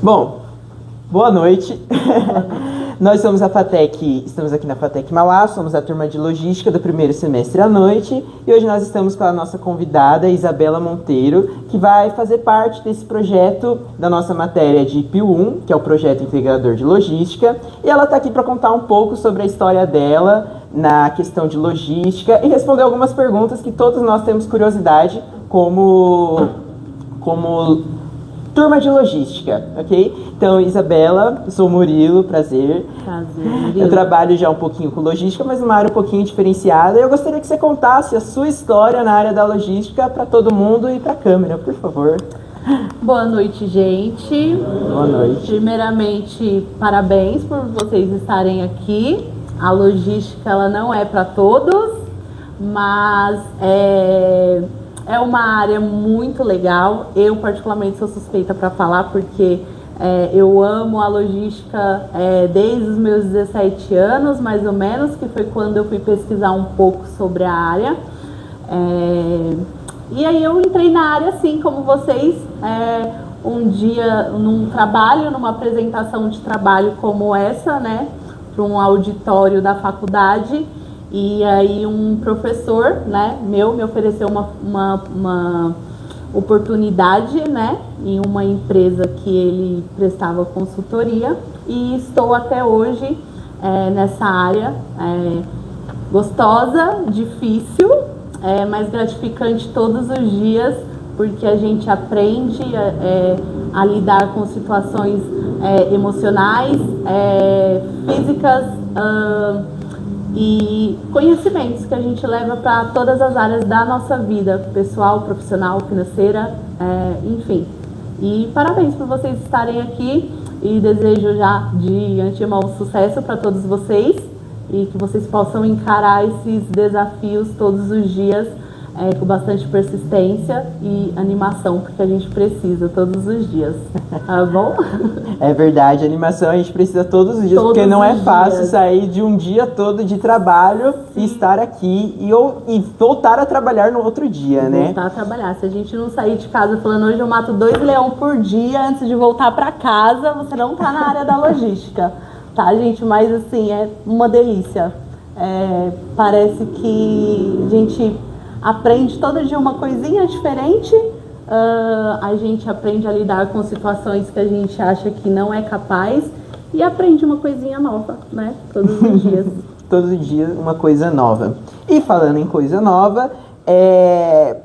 Bom, boa noite. Nós somos a FATEC, estamos aqui na FATEC Mauá, somos a turma de Logística do primeiro semestre à noite e hoje nós estamos com a nossa convidada, Isabela Monteiro, que vai fazer parte desse projeto da nossa matéria de PIU1, que é o Projeto Integrador de Logística, e ela está aqui para contar um pouco sobre a história dela na questão de logística e responder algumas perguntas que todos nós temos curiosidade como turma de logística, ok? Então, Isabela, eu sou o Murilo, prazer. Murilo. Eu trabalho já um pouquinho com logística, mas numa área um pouquinho diferenciada. Eu gostaria que você contasse a sua história na área da logística para todo mundo e para a câmera, por favor. Boa noite, gente. Boa noite. Primeiramente, parabéns por vocês estarem aqui. A logística, ela não é para todos, mas é uma área muito legal. Eu, particularmente, sou suspeita para falar, porque eu amo a logística desde os meus 17 anos, mais ou menos, que foi quando eu fui pesquisar um pouco sobre a área. E aí eu entrei na área, assim como vocês, um dia num trabalho, numa apresentação de trabalho como essa, né, para um auditório da faculdade. E aí um professor, né, me ofereceu uma oportunidade, né, em uma empresa que ele prestava consultoria, e estou até hoje nessa área, gostosa, difícil, mas gratificante todos os dias, porque a gente aprende a lidar com situações emocionais, físicas, e conhecimentos que a gente leva para todas as áreas da nossa vida, pessoal, profissional, financeira, enfim. E parabéns por vocês estarem aqui e desejo já de antemão sucesso para todos vocês e que vocês possam encarar esses desafios todos os dias com bastante persistência e animação, porque a gente precisa todos os dias, tá bom? É verdade, animação a gente precisa todos os dias, porque não é fácil sair de um dia todo de trabalho e estar aqui e voltar a trabalhar no outro dia, né? Voltar a trabalhar. Se a gente não sair de casa falando hoje eu mato 2 leões por dia antes de voltar para casa, você não tá na área da logística, tá, gente? Mas assim, é uma delícia. Parece que a gente aprende todo dia uma coisinha diferente, a gente aprende a lidar com situações que a gente acha que não é capaz e aprende uma coisinha nova, né? Todos os dias. Todos os dias uma coisa nova. E falando em coisa nova,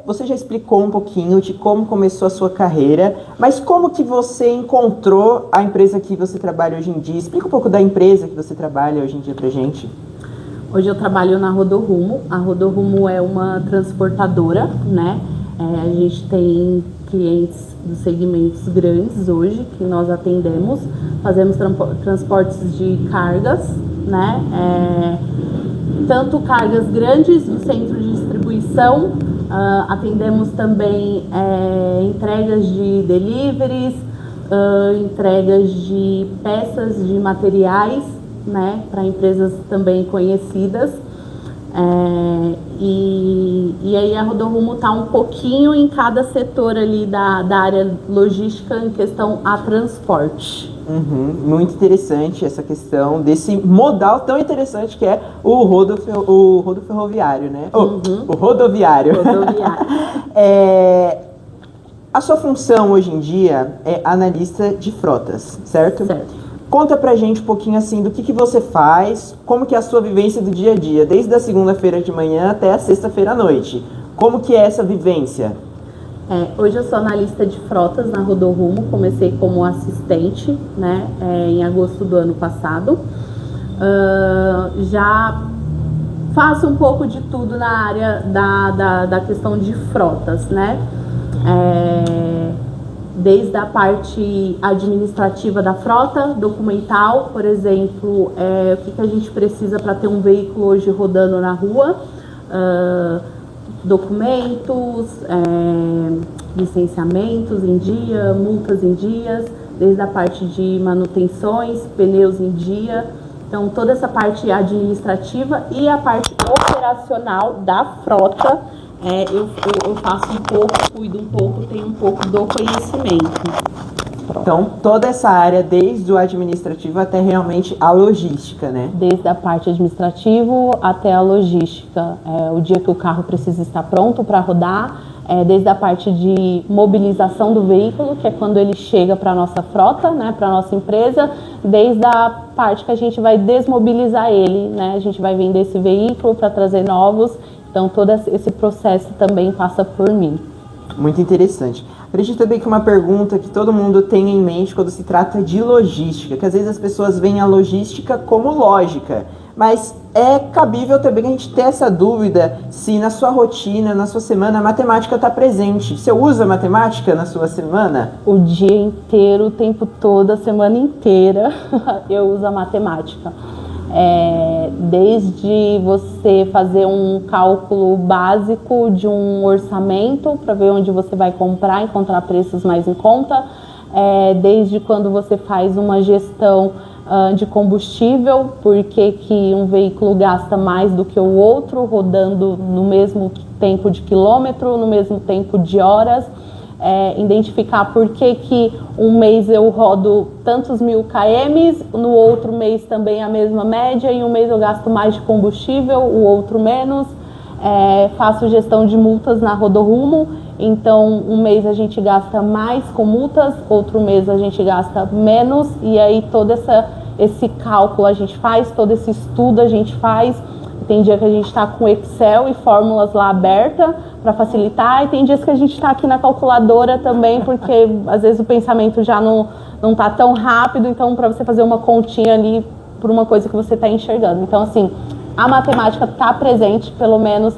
você já explicou um pouquinho de como começou a sua carreira, mas como que você encontrou a empresa que você trabalha hoje em dia? Explica um pouco da empresa que você trabalha hoje em dia pra gente. Hoje eu trabalho na Rodorumo. A Rodorumo é uma transportadora, né? A gente tem clientes dos segmentos grandes hoje que nós atendemos. Fazemos transportes de cargas, né? Tanto cargas grandes do centro de distribuição, atendemos também entregas de deliveries, entregas de peças de materiais, né, para empresas também conhecidas, e aí a Rodorumo está um pouquinho em cada setor ali da área logística em questão a transporte. Muito interessante essa questão desse modal tão interessante que é o rodo ferroviário, né? O rodoviário. A sua função hoje em dia é analista de frotas, certo? Certo. Conta pra gente um pouquinho assim do que você faz, como que é a sua vivência do dia a dia, desde a segunda-feira de manhã até a sexta-feira à noite. Como que é essa vivência? Hoje eu sou analista de frotas na Rodorumo, comecei como assistente, né, em agosto do ano passado. Já faço um pouco de tudo na área da questão de frotas, né? Desde a parte administrativa da frota, documental, por exemplo, o que a gente precisa para ter um veículo hoje rodando na rua, documentos, licenciamentos em dia, multas em dias, desde a parte de manutenções, pneus em dia. Então, toda essa parte administrativa e a parte operacional da frota, eu faço um pouco, cuido um pouco, tenho um pouco do conhecimento. Pronto. Então, toda essa área, desde o administrativo até realmente a logística, né? Desde a parte administrativa até a logística. O dia que o carro precisa estar pronto para rodar, desde a parte de mobilização do veículo, que é quando ele chega para a nossa frota, né, para a nossa empresa, desde a parte que a gente vai desmobilizar ele, né? A gente vai vender esse veículo para trazer novos. Então, todo esse processo também passa por mim. Muito interessante. Acredito também que uma pergunta que todo mundo tem em mente quando se trata de logística, que às vezes as pessoas veem a logística como lógica, mas é cabível também a gente ter essa dúvida se na sua rotina, na sua semana, a matemática está presente. Você usa matemática na sua semana? O dia inteiro, o tempo todo, a semana inteira, eu uso a matemática. Desde você fazer um cálculo básico de um orçamento para ver onde você vai comprar, encontrar preços mais em conta, desde quando você faz uma gestão de combustível, porque que um veículo gasta mais do que o outro, rodando no mesmo tempo de quilômetro, no mesmo tempo de horas. Identificar por que um mês eu rodo tantos 1000 km, no outro mês também a mesma média, e um mês eu gasto mais de combustível, o outro menos. Faço gestão de multas na Rodorumo, então um mês a gente gasta mais com multas, outro mês a gente gasta menos, e aí todo esse cálculo a gente faz, todo esse estudo a gente faz. Tem dia que a gente está com Excel e fórmulas lá aberta para facilitar, e tem dias que a gente está aqui na calculadora também, porque às vezes o pensamento já não está tão rápido, então para você fazer uma continha ali por uma coisa que você está enxergando. Então, assim, a matemática está presente, pelo menos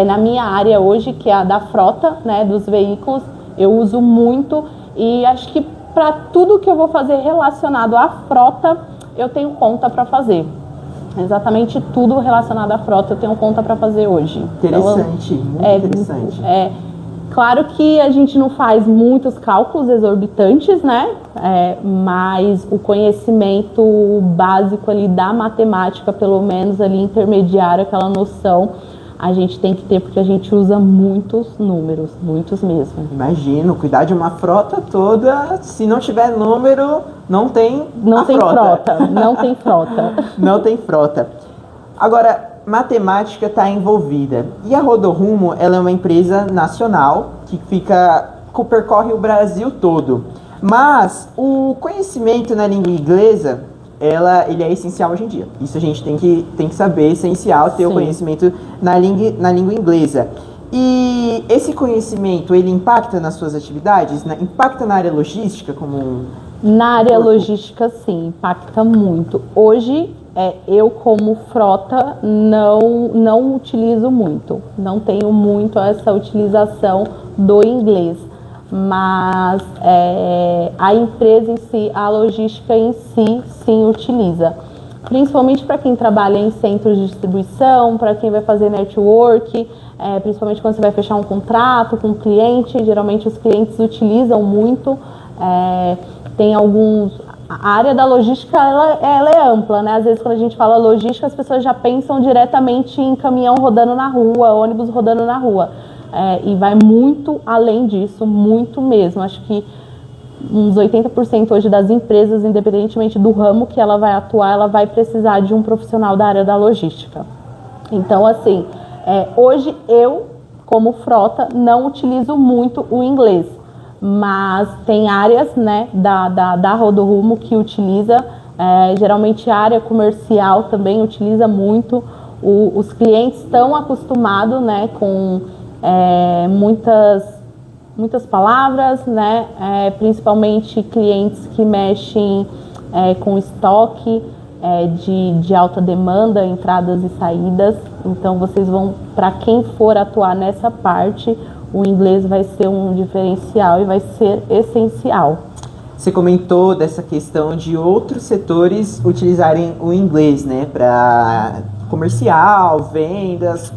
na minha área hoje, que é a da frota, né, dos veículos. Eu uso muito, e acho que para tudo que eu vou fazer relacionado à frota, eu tenho conta para fazer. Exatamente tudo relacionado à frota eu tenho conta para fazer hoje. Interessante, então, muito interessante. Claro que a gente não faz muitos cálculos exorbitantes, né? Mas o conhecimento básico ali da matemática, pelo menos ali intermediário, aquela noção, a gente tem que ter, porque a gente usa muitos números, muitos mesmo. Imagino, cuidar de uma frota toda, se não tiver número, não tem frota. Não tem frota. Não tem frota. Agora, matemática está envolvida. E a Rodorumo, ela é uma empresa nacional que percorre o Brasil todo. Mas o conhecimento na língua inglesa, ele é essencial hoje em dia. Isso a gente tem que saber, é essencial ter o conhecimento na língua inglesa. E esse conhecimento, ele impacta nas suas atividades? Impacta na área logística Na área logística, sim, impacta muito. Hoje, eu como frota não utilizo muito, não tenho muito essa utilização do inglês, mas a empresa em si, a logística em si, sim utiliza. Principalmente para quem trabalha em centros de distribuição, para quem vai fazer network, principalmente quando você vai fechar um contrato com um cliente, geralmente os clientes utilizam muito. Tem alguns... A área da logística, ela é ampla, né? Às vezes, quando a gente fala logística, as pessoas já pensam diretamente em caminhão rodando na rua, ônibus rodando na rua. E vai muito além disso, muito mesmo. Acho que uns 80% hoje das empresas, independentemente do ramo que ela vai atuar, ela vai precisar de um profissional da área da logística. Então, assim, hoje eu, como frota, não utilizo muito o inglês. Mas tem áreas, né, da Rodorumo que utiliza, geralmente a área comercial também utiliza muito. Os clientes estão acostumados, né, com muitas palavras, né, principalmente clientes que mexem com estoque de alta demanda, entradas e saídas. Então vocês vão, para quem for atuar nessa parte, o inglês vai ser um diferencial e vai ser essencial. Você comentou dessa questão de outros setores utilizarem o inglês, né, para comercial, vendas,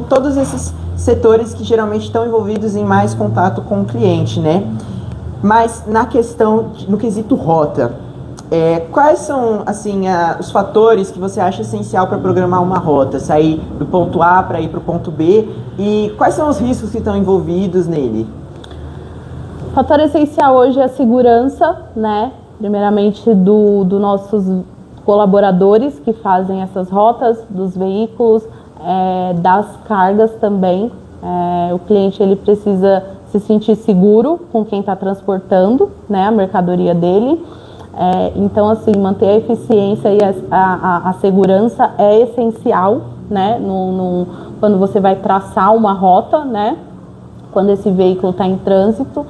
todos esses setores que geralmente estão envolvidos em mais contato com o cliente, né? Mas no quesito rota, quais são, assim, os fatores que você acha essencial para programar uma rota? Sair do ponto A para ir para o ponto B? E quais são os riscos que estão envolvidos nele? O fator essencial hoje é a segurança, né? Primeiramente dos nossos colaboradores que fazem essas rotas, dos veículos, das cargas também. O cliente ele precisa se sentir seguro com quem está transportando, né, a mercadoria dele. Então, assim, manter a eficiência e a segurança é essencial, né, quando você vai traçar uma rota, né, quando esse veículo está em trânsito.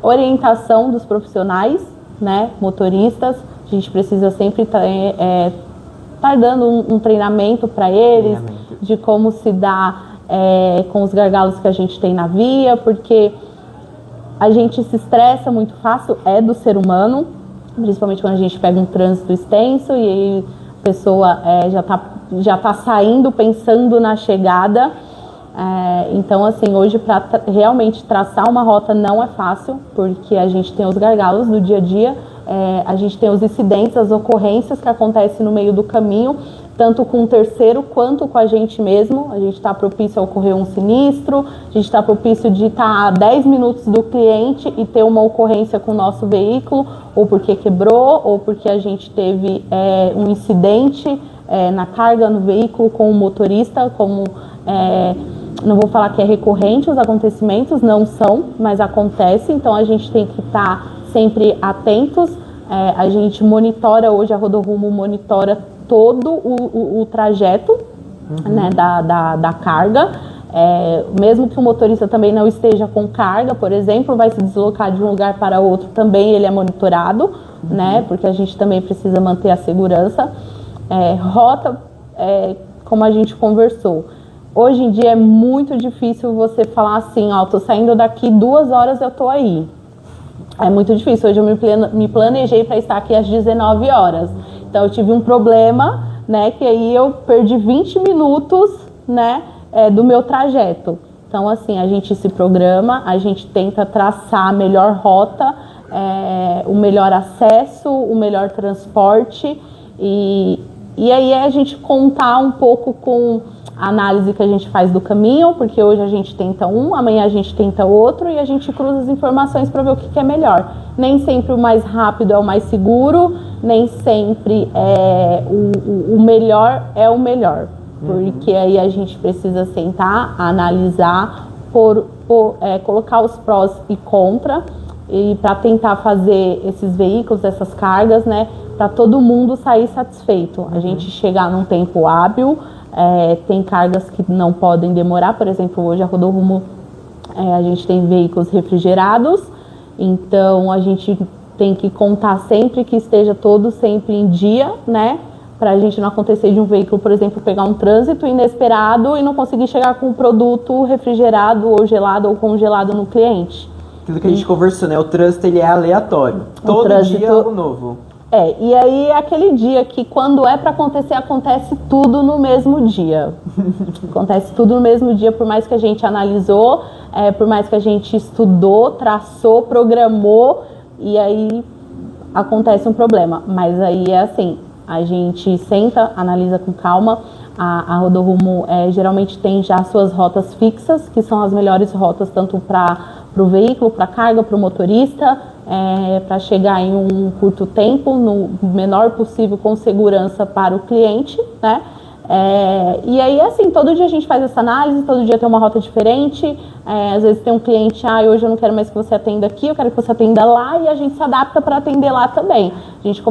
Orientação dos profissionais, né, motoristas, a gente precisa sempre estar dando um treinamento para eles, de como se dá com os gargalos que a gente tem na via, porque a gente se estressa muito fácil, é do ser humano, principalmente quando a gente pega um trânsito extenso e aí a pessoa já tá saindo pensando na chegada. Então, assim, hoje para realmente traçar uma rota não é fácil, porque a gente tem os gargalos do dia a dia, a gente tem os incidentes, as ocorrências que acontecem no meio do caminho, tanto com o terceiro quanto com a gente mesmo. A gente está propício a ocorrer um sinistro, a gente está propício de estar a 10 minutos do cliente e ter uma ocorrência com o nosso veículo, ou porque quebrou, ou porque a gente teve um incidente na carga no veículo com o motorista, não vou falar que é recorrente os acontecimentos, não são, mas acontece, então a gente tem que estar sempre atentos. A gente monitora, hoje a Rodorrumo monitora todo o trajeto, né, da carga, mesmo que o motorista também não esteja com carga, por exemplo, vai se deslocar de um lugar para outro, também ele é monitorado, né, porque a gente também precisa manter a segurança. Rota, como a gente conversou, hoje em dia é muito difícil você falar assim, tô saindo daqui 2 horas, eu tô aí. É muito difícil. Hoje eu me planejei para estar aqui às 19 horas. Então eu tive um problema, né, que aí eu perdi 20 minutos, né, do meu trajeto. Então, assim, a gente se programa, a gente tenta traçar a melhor rota, o melhor acesso, o melhor transporte. E aí a gente contar um pouco com a análise que a gente faz do caminho, porque hoje a gente tenta um, amanhã a gente tenta outro e a gente cruza as informações para ver o que é melhor. Nem sempre o mais rápido é o mais seguro, nem sempre o melhor é o melhor, porque aí a gente precisa sentar, analisar, colocar os prós e contra, e para tentar fazer esses veículos, essas cargas, né, para todo mundo sair satisfeito. A gente chegar num tempo hábil. Tem cargas que não podem demorar, por exemplo, hoje a Rodorrumo, a gente tem veículos refrigerados, então a gente tem que contar sempre que esteja todo sempre em dia, né, para a gente não acontecer de um veículo, por exemplo, pegar um trânsito inesperado e não conseguir chegar com o produto refrigerado ou gelado ou congelado no cliente. Aquilo que a gente conversou, né, o trânsito ele é aleatório, todo dia é algo novo. E aí é aquele dia que quando é para acontecer, acontece tudo no mesmo dia. Acontece tudo no mesmo dia, por mais que a gente analisou, por mais que a gente estudou, traçou, programou, e aí acontece um problema. Mas aí é assim, a gente senta, analisa com calma. A Rodorrumo geralmente tem já suas rotas fixas, que são as melhores rotas tanto para o veículo, para a carga, para o motorista, para chegar em um curto tempo, no menor possível, com segurança para o cliente, né? E aí, assim, todo dia a gente faz essa análise, todo dia tem uma rota diferente. Às vezes tem um cliente, hoje eu não quero mais que você atenda aqui, eu quero que você atenda lá, e a gente se adapta para atender lá também. A gente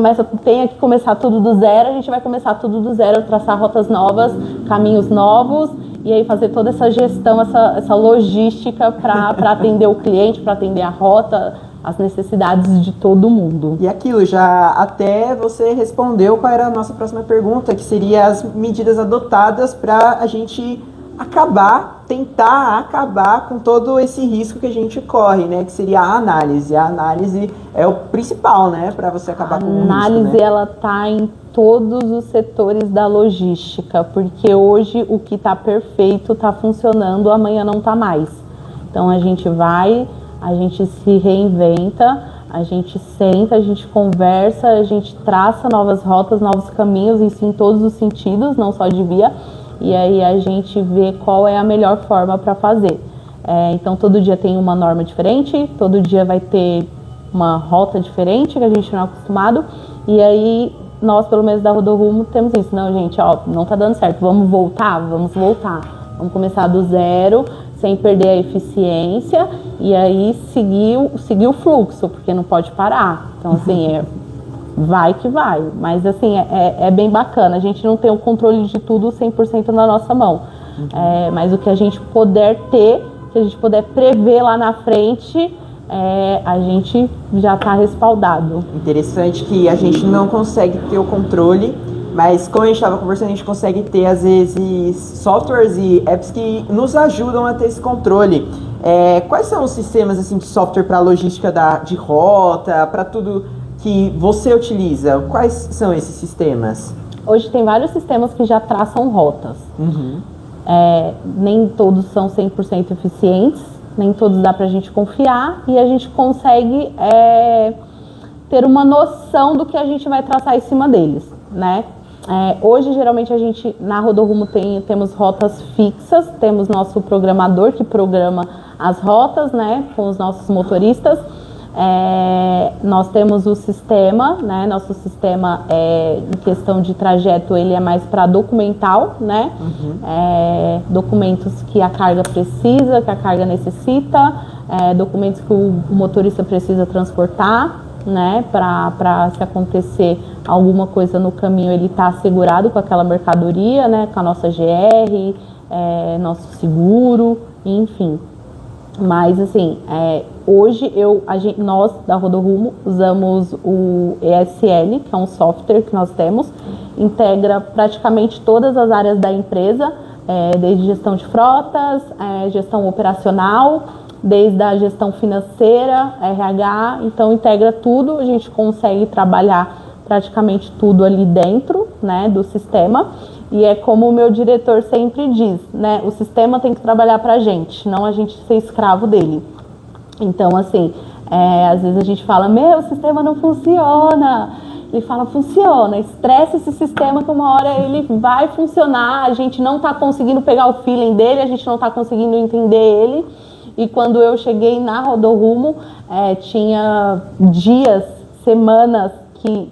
tem que começar tudo do zero, a gente vai começar tudo do zero, traçar rotas novas, caminhos novos, e aí fazer toda essa gestão, essa logística para atender o cliente, para atender a rota, as necessidades de todo mundo. E aquilo, já até você respondeu qual era a nossa próxima pergunta, que seria as medidas adotadas para a gente tentar acabar com todo esse risco que a gente corre, né? Que seria a análise. A análise é o principal, né? Para você acabar com o risco. A análise, ela tá em todos os setores da logística, porque hoje o que está perfeito está funcionando, amanhã não está mais. Então a gente se reinventa, a gente senta, a gente conversa, a gente traça novas rotas, novos caminhos, isso em todos os sentidos, não só de via, e aí a gente vê qual é a melhor forma para fazer. Então todo dia tem uma norma diferente, todo dia vai ter uma rota diferente que a gente não é acostumado. E aí nós, pelo menos da Rodorumo, temos isso. Não, gente, ó, não tá dando certo, vamos voltar. Vamos começar do zero, sem perder a eficiência, e aí seguir o fluxo, porque não pode parar. Então, assim, vai que vai. Mas, assim, é bem bacana. A gente não tem o controle de tudo 100% na nossa mão. Mas o que a gente puder ter, que a gente puder prever lá na frente, a gente já está respaldado. Interessante que a gente não consegue ter o controle, mas como a gente estava conversando, a gente consegue ter, às vezes, softwares e apps que nos ajudam a ter esse controle. Quais são os sistemas assim, de software para logística de rota, para tudo que você utiliza? Quais são esses sistemas? Hoje tem vários sistemas que já traçam rotas. Nem todos são 100% eficientes, nem todos dá para a gente confiar, e a gente consegue ter uma noção do que a gente vai traçar em cima deles, né? Hoje, geralmente, a gente, na Rodorumo, temos rotas fixas, temos nosso programador que programa as rotas, né, com os nossos motoristas. Nós temos o sistema, né, nosso sistema, em questão de trajeto, ele é mais para documental, né, documentos que a carga precisa, que a carga necessita, documentos que o motorista precisa transportar, né, para se acontecer alguma coisa no caminho, ele está assegurado com aquela mercadoria, né, com a nossa GR, nosso seguro, enfim. Mas, assim, hoje nós da Rodorumo usamos o ESL, que é um software que nós temos, integra praticamente todas as áreas da empresa, desde gestão de frotas, gestão operacional, desde a gestão financeira, RH, então integra tudo, a gente consegue trabalhar praticamente tudo ali dentro, né, do sistema. E é como o meu diretor sempre diz, né, o sistema tem que trabalhar para a gente, não a gente ser escravo dele. Então, assim, às vezes a gente fala, o sistema não funciona. Ele fala, funciona, estressa esse sistema que uma hora ele vai funcionar, a gente não está conseguindo pegar o feeling dele, a gente não está conseguindo entender ele. E quando eu cheguei na Rodorumo, tinha dias, semanas que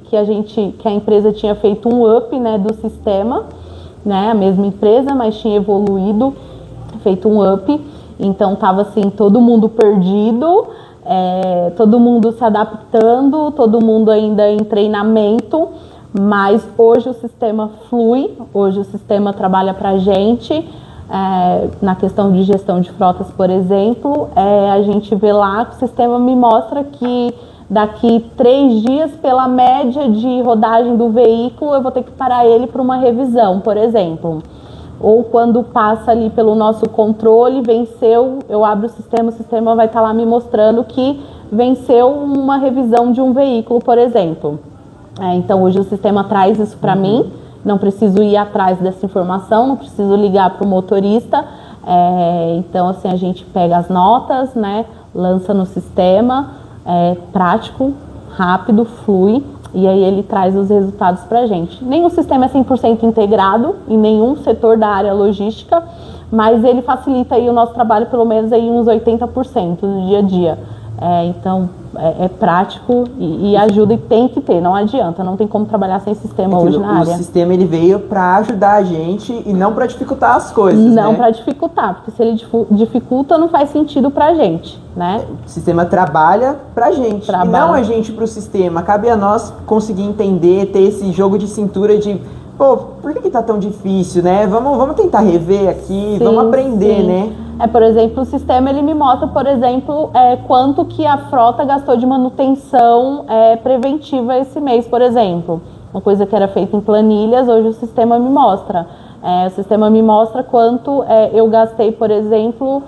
a empresa tinha feito um up, né, do sistema, né, a mesma empresa, mas tinha evoluído, feito um up. Então estava assim, todo mundo perdido, todo mundo se adaptando, todo mundo ainda em treinamento, mas hoje o sistema flui, hoje o sistema trabalha para a gente. Na questão de gestão de frotas, por exemplo, a gente vê lá que o sistema me mostra que daqui 3 dias, pela média de rodagem do veículo, eu vou ter que parar ele para uma revisão, por exemplo. Ou quando passa ali pelo nosso controle, venceu, eu abro o sistema vai estar lá me mostrando que venceu uma revisão de um veículo, por exemplo. Então hoje o sistema traz isso para mim. Não preciso ir atrás dessa informação, não preciso ligar para o motorista. Então, assim, a gente pega as notas, né, lança no sistema, prático, rápido, flui, e aí ele traz os resultados para a gente. Nenhum sistema é 100% integrado em nenhum setor da área logística, mas ele facilita aí o nosso trabalho pelo menos aí uns 80% no dia a dia. Então, é prático e ajuda, e tem que ter, não adianta, não tem como trabalhar sem sistema hoje na área. O sistema ele veio para ajudar a gente e não para dificultar as coisas, não, né? Para dificultar, porque se ele dificulta, não faz sentido pra gente, né? O sistema trabalha pra gente, e não a gente pro sistema. Cabe a nós conseguir entender, ter esse jogo de cintura de, por que tá tão difícil, né? Vamos tentar rever aqui, vamos aprender, né? Por exemplo, o sistema ele me mostra, por exemplo, quanto que a frota gastou de manutenção preventiva esse mês, por exemplo. Uma coisa que era feita em planilhas, hoje o sistema me mostra. O sistema me mostra quanto eu gastei, por exemplo,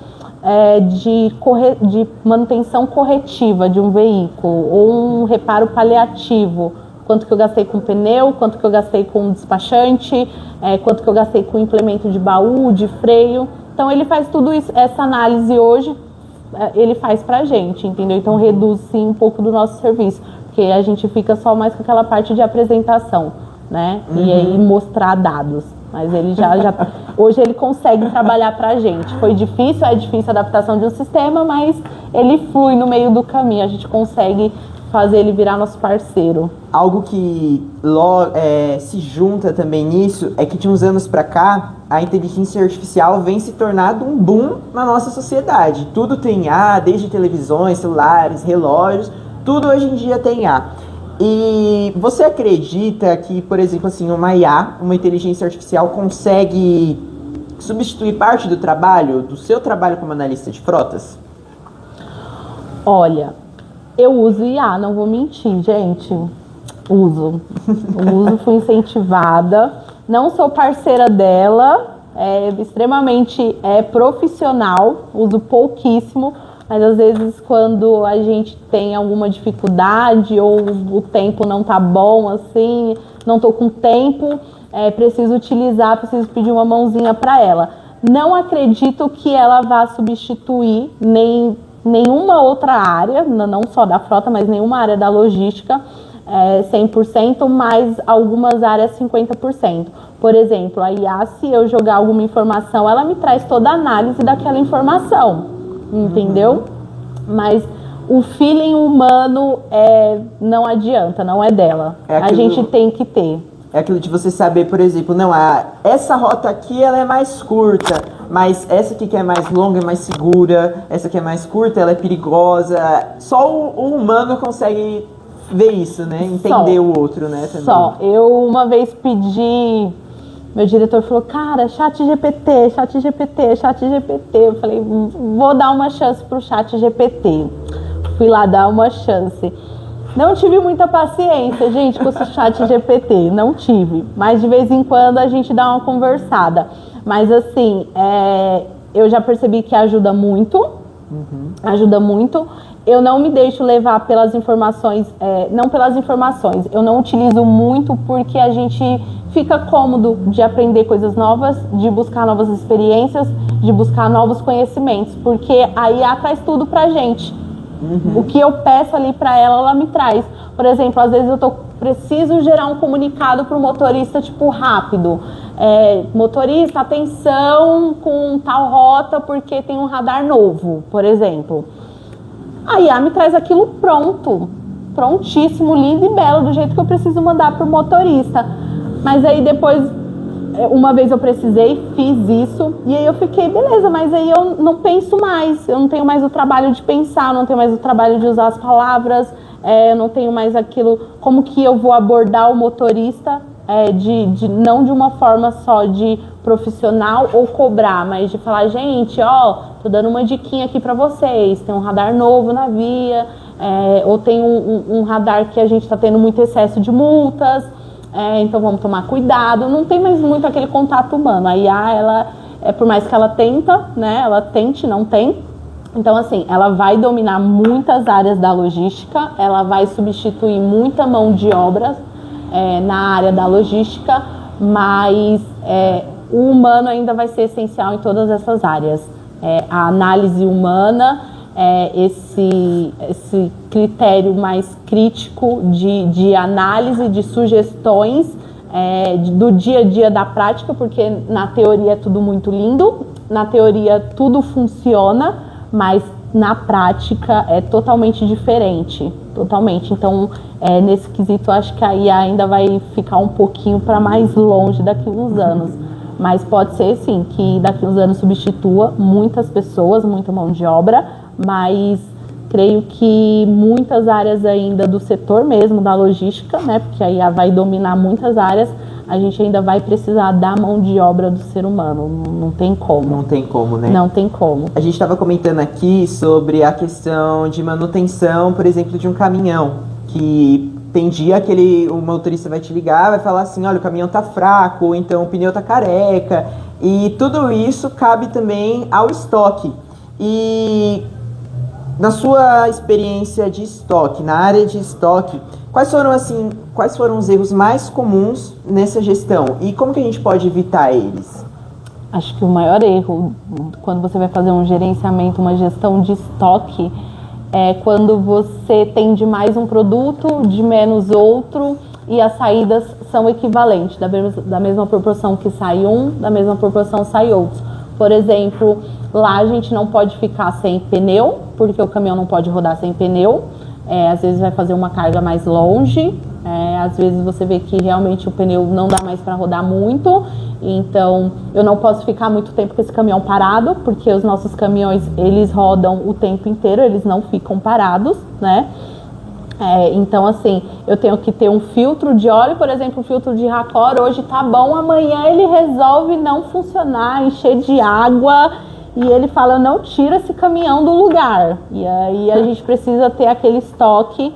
de manutenção corretiva de um veículo, ou um reparo paliativo. Quanto que eu gastei com pneu, quanto que eu gastei com despachante, quanto que eu gastei com implemento de baú, de freio. Então ele faz tudo isso, essa análise hoje, ele faz pra gente, entendeu? Então reduz sim um pouco do nosso serviço, porque a gente fica só mais com aquela parte de apresentação, né? E aí mostrar dados. Mas ele hoje ele consegue trabalhar pra gente. Foi difícil, é difícil a adaptação de um sistema, mas ele flui no meio do caminho. A gente consegue fazer ele virar nosso parceiro. Algo que se junta também nisso é que de uns anos pra cá, a inteligência artificial vem se tornando um boom na nossa sociedade. Tudo tem IA, desde televisões, celulares, relógios, tudo hoje em dia tem IA. E você acredita que, por exemplo, assim, uma IA, uma inteligência artificial, consegue substituir parte do seu trabalho como analista de frotas? Olha, eu uso IA, não vou mentir, gente. Uso, fui incentivada. Não sou parceira dela, é extremamente profissional, uso pouquíssimo, mas às vezes quando a gente tem alguma dificuldade ou o tempo não tá bom, assim, não tô com tempo, preciso utilizar, preciso pedir uma mãozinha para ela. Não acredito que ela vá substituir nenhuma outra área, não só da frota, mas nenhuma área da logística, 100%, mas algumas áreas 50%. Por exemplo, a IA, se eu jogar alguma informação, ela me traz toda a análise daquela informação, entendeu? Mas o feeling humano não adianta, não é dela. A gente tem que ter. É aquilo de você saber, por exemplo, essa rota aqui ela é mais curta, mas essa aqui que é mais longa é mais segura, essa que é mais curta ela é perigosa. Só o humano consegue ver isso, né? Entender o outro, né? Também. Só. Eu uma vez pedi, meu diretor falou, cara, ChatGPT. Eu falei, vou dar uma chance pro ChatGPT. Fui lá dar uma chance. Não tive muita paciência, gente, com o ChatGPT, não tive. Mas de vez em quando a gente dá uma conversada. Mas assim, eu já percebi que ajuda muito. Ajuda muito. Eu não me deixo levar pelas informações, não pelas informações. Eu não utilizo muito porque a gente fica cômodo de aprender coisas novas, de buscar novas experiências, de buscar novos conhecimentos. Porque a IA traz tudo pra gente. O que eu peço ali para ela me traz. Por exemplo, às vezes eu preciso gerar um comunicado para o motorista, tipo, rápido. Motorista, atenção com tal rota porque tem um radar novo, por exemplo. A IA me traz aquilo prontíssimo, lindo e belo, do jeito que eu preciso mandar para o motorista. Mas aí depois, uma vez eu precisei, fiz isso, e aí eu fiquei, beleza, mas aí eu não penso mais, eu não tenho mais o trabalho de pensar, não tenho mais o trabalho de usar as palavras, eu não tenho mais aquilo, como que eu vou abordar o motorista, não de uma forma só de profissional ou cobrar, mas de falar, gente, tô dando uma diquinha aqui pra vocês, tem um radar novo na via, ou tem um radar que a gente tá tendo muito excesso de multas, então vamos tomar cuidado. Não tem mais muito aquele contato humano. A IA, ela, por mais que ela tenta, né, ela tente, não tem. Então, assim, ela vai dominar muitas áreas da logística, ela vai substituir muita mão de obra na área da logística, mas o humano ainda vai ser essencial em todas essas áreas. A análise humana, esse critério mais crítico de análise, de sugestões do dia a dia da prática, porque na teoria é tudo muito lindo, na teoria tudo funciona, mas na prática é totalmente diferente, totalmente. Então, nesse quesito, eu acho que a IA ainda vai ficar um pouquinho para mais longe daqui a uns anos. Mas pode ser, sim, que daqui a uns anos substitua muitas pessoas, muita mão de obra, mas creio que muitas áreas ainda do setor mesmo, da logística, né, porque a IA vai dominar muitas áreas, a gente ainda vai precisar da mão de obra do ser humano, não tem como. Não tem como, né? Não tem como. A gente estava comentando aqui sobre a questão de manutenção, por exemplo, de um caminhão, que tem dia que o motorista vai te ligar, vai falar assim, olha, o caminhão tá fraco, ou então o pneu tá careca, e tudo isso cabe também ao estoque. E na sua experiência de estoque, na área de estoque, quais foram os erros mais comuns nessa gestão e como que a gente pode evitar eles? Acho que o maior erro quando você vai fazer um gerenciamento, uma gestão de estoque, é quando você tem de mais um produto, de menos outro, e as saídas são equivalentes, da mesma proporção que sai um, da mesma proporção sai outros. Por exemplo, lá a gente não pode ficar sem pneu, porque o caminhão não pode rodar sem pneu. Às vezes vai fazer uma carga mais longe, às vezes você vê que realmente o pneu não dá mais para rodar muito, então eu não posso ficar muito tempo com esse caminhão parado, porque os nossos caminhões, eles rodam o tempo inteiro, eles não ficam parados, né? Então assim, eu tenho que ter um filtro de óleo, por exemplo, o filtro de Racor hoje tá bom, amanhã ele resolve não funcionar, encher de água, e ele fala, não tira esse caminhão do lugar. E aí a gente precisa ter aquele estoque.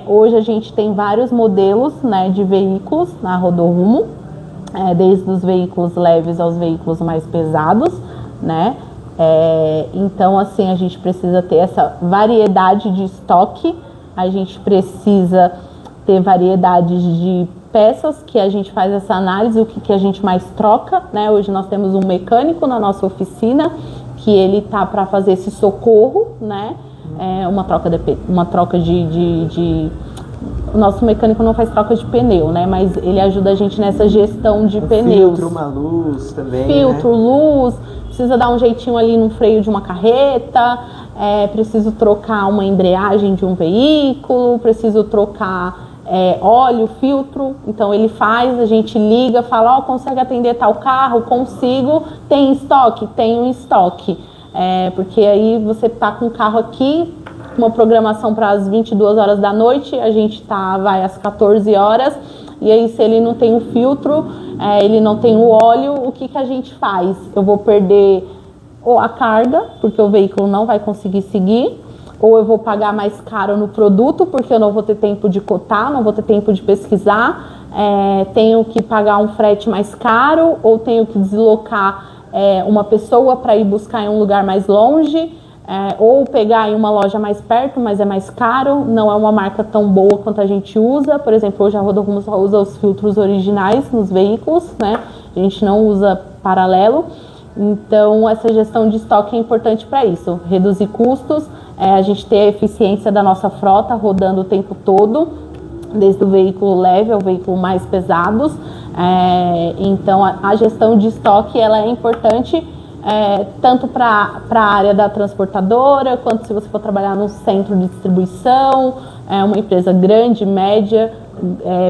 Hoje a gente tem vários modelos, né, de veículos na Rodorrumo, desde os veículos leves aos veículos mais pesados, né? Então assim, a gente precisa ter essa variedade de estoque, a gente precisa ter variedades de peças, que a gente faz essa análise, o que a gente mais troca, né? Hoje nós temos um mecânico na nossa oficina, que ele tá para fazer esse socorro, né? Uma troca de... O nosso mecânico não faz troca de pneu, né? Mas ele ajuda a gente nessa gestão de pneus. Filtro, uma luz também, filtro, né? Luz, precisa dar um jeitinho ali no freio de uma carreta, preciso trocar uma embreagem de um veículo, preciso trocar óleo, filtro. Então ele faz, a gente liga, fala, consegue atender tal carro? Consigo. Tem estoque? Tem um estoque. Porque aí você tá com o carro aqui, uma programação para as 22 horas da noite, a gente vai às 14 horas, e aí se ele não tem o filtro, ele não tem o óleo, o que a gente faz? Eu vou perder ou a carga, porque o veículo não vai conseguir seguir, ou eu vou pagar mais caro no produto, porque eu não vou ter tempo de cotar, não vou ter tempo de pesquisar, tenho que pagar um frete mais caro, ou tenho que deslocar uma pessoa para ir buscar em um lugar mais longe, ou pegar em uma loja mais perto, mas é mais caro, não é uma marca tão boa quanto a gente usa. Por exemplo, hoje a Rodorrumo só usa os filtros originais nos veículos, né? A gente não usa paralelo. Então, essa gestão de estoque é importante para isso, reduzir custos, a gente ter a eficiência da nossa frota rodando o tempo todo, desde o veículo leve ao veículo mais pesados. Então, a gestão de estoque ela é importante, tanto para a área da transportadora, quanto se você for trabalhar no centro de distribuição, uma empresa grande, média,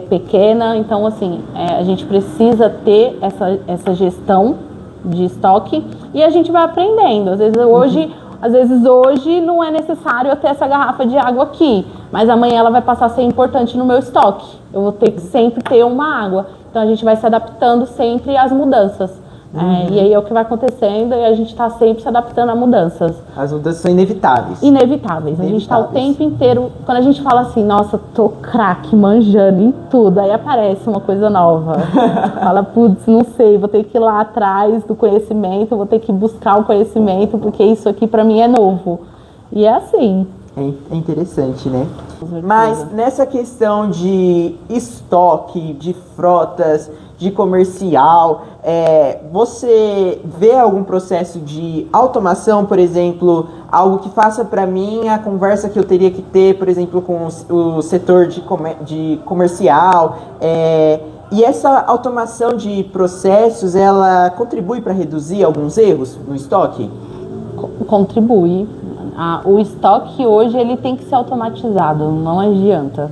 pequena. Então, assim, a gente precisa ter essa gestão de estoque e a gente vai aprendendo. Às vezes hoje não é necessário eu ter essa garrafa de água aqui, mas amanhã ela vai passar a ser importante no meu estoque. Eu vou ter que sempre ter uma água. Então a gente vai se adaptando sempre às mudanças. E aí é o que vai acontecendo e a gente está sempre se adaptando a mudanças. As mudanças são inevitáveis. Inevitáveis. A gente está o tempo inteiro... Quando a gente fala assim, nossa, tô craque, manjando em tudo, aí aparece uma coisa nova. Fala, putz, não sei, vou ter que ir lá atrás do conhecimento, vou ter que buscar o conhecimento, porque isso aqui para mim é novo. E é assim. É interessante, né? Mas nessa questão de estoque, de frotas, de comercial, você vê algum processo de automação, por exemplo, algo que faça para mim a conversa que eu teria que ter, por exemplo, com o setor de comercial, e essa automação de processos, ela contribui para reduzir alguns erros no estoque? Contribui. O estoque hoje ele tem que ser automatizado, não adianta.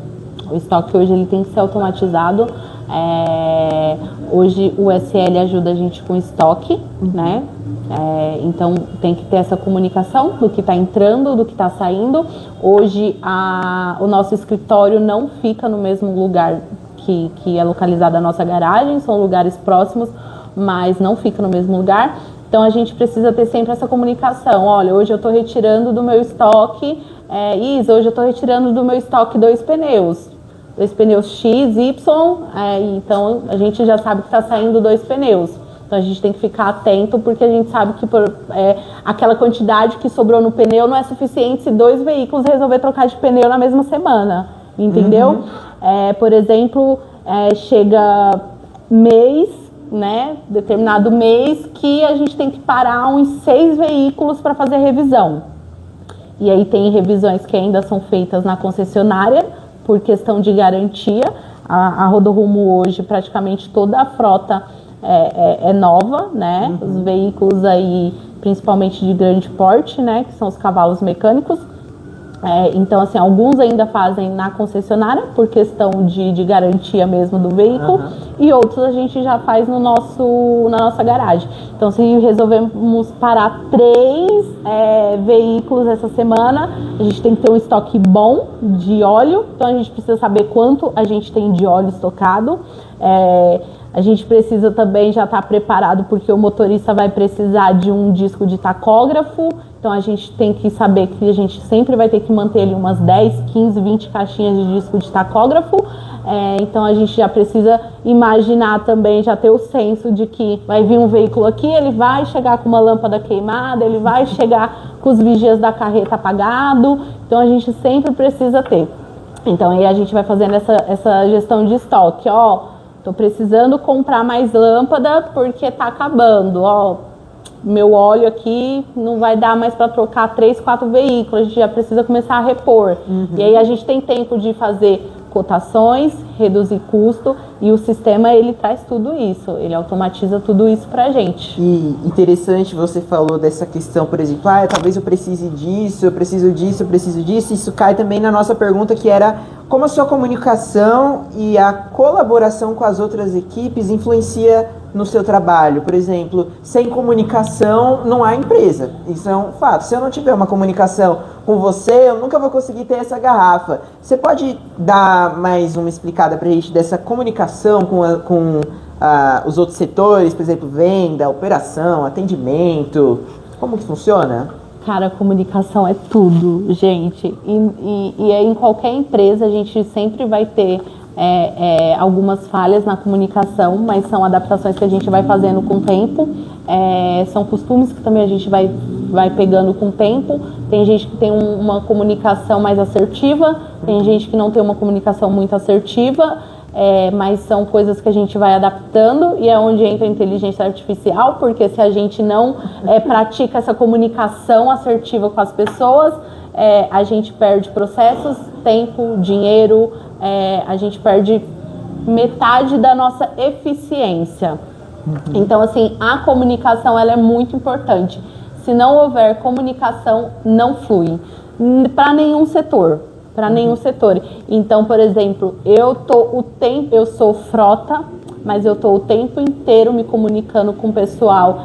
O estoque hoje ele tem que ser automatizado. Hoje o SL ajuda a gente com estoque, né? Então tem que ter essa comunicação do que está entrando, do que está saindo. Hoje o nosso escritório não fica no mesmo lugar que é localizada a nossa garagem, são lugares próximos, mas não fica no mesmo lugar. Então a gente precisa ter sempre essa comunicação. Olha, hoje eu estou retirando do meu estoque, hoje eu estou retirando do meu estoque 2 pneus X, Y, então a gente já sabe que está saindo 2 pneus. Então a gente tem que ficar atento, porque a gente sabe que aquela quantidade que sobrou no pneu não é suficiente se 2 veículos resolver trocar de pneu na mesma semana, entendeu? Por exemplo, chega mês, né, determinado mês, que a gente tem que parar uns 6 veículos para fazer revisão. E aí tem revisões que ainda são feitas na concessionária, por questão de garantia, A Rodorumo hoje, praticamente toda a frota é nova, né? Os veículos aí, principalmente de grande porte, né? Que são os cavalos mecânicos. Então, assim, alguns ainda fazem na concessionária por questão de garantia mesmo do veículo, e outros a gente já faz na nossa garagem. Então, se resolvemos parar 3 veículos essa semana, a gente tem que ter um estoque bom de óleo, então a gente precisa saber quanto a gente tem de óleo estocado. A gente precisa também já estar preparado, porque o motorista vai precisar de um disco de tacógrafo. Então a gente tem que saber que a gente sempre vai ter que manter ali umas 10, 15, 20 caixinhas de disco de tacógrafo. Então a gente já precisa imaginar também, já ter o senso de que vai vir um veículo aqui, ele vai chegar com uma lâmpada queimada, ele vai chegar com os vigias da carreta apagado. Então a gente sempre precisa ter. Então aí a gente vai fazendo essa gestão de estoque. Tô precisando comprar mais lâmpada porque tá acabando. Meu óleo aqui não vai dar mais para trocar 3, 4 veículos. A gente já precisa começar a repor. E aí a gente tem tempo de fazer cotações, reduzir custo, e o sistema ele traz tudo isso, ele automatiza tudo isso pra gente. E interessante, você falou dessa questão, por exemplo, talvez eu precise disso, eu preciso disso, eu preciso disso. Isso cai também na nossa pergunta, que era como a sua comunicação e a colaboração com as outras equipes influencia no seu trabalho. Por exemplo, sem comunicação não há empresa, isso é um fato. Se eu não tiver uma comunicação com você, eu nunca vou conseguir ter essa garrafa. Você pode dar mais uma explicada pra gente dessa comunicação com os outros setores, por exemplo, venda, operação, atendimento, como que funciona? Cara, a comunicação é tudo, gente. E em qualquer empresa a gente sempre vai ter algumas falhas na comunicação, mas são adaptações que a gente vai fazendo com o tempo. São costumes que também a gente vai pegando com o tempo. Tem gente que tem uma comunicação mais assertiva, tem gente que não tem uma comunicação muito assertiva, mas são coisas que a gente vai adaptando, e é onde entra a inteligência artificial, porque se a gente não pratica essa comunicação assertiva com as pessoas, a gente perde processos, tempo, dinheiro, a gente perde metade da nossa eficiência. Então, assim, a comunicação ela é muito importante. Se não houver comunicação, não flui para nenhum setor. Para nenhum setor. Então, por exemplo, eu sou frota, mas eu estou o tempo inteiro me comunicando com o pessoal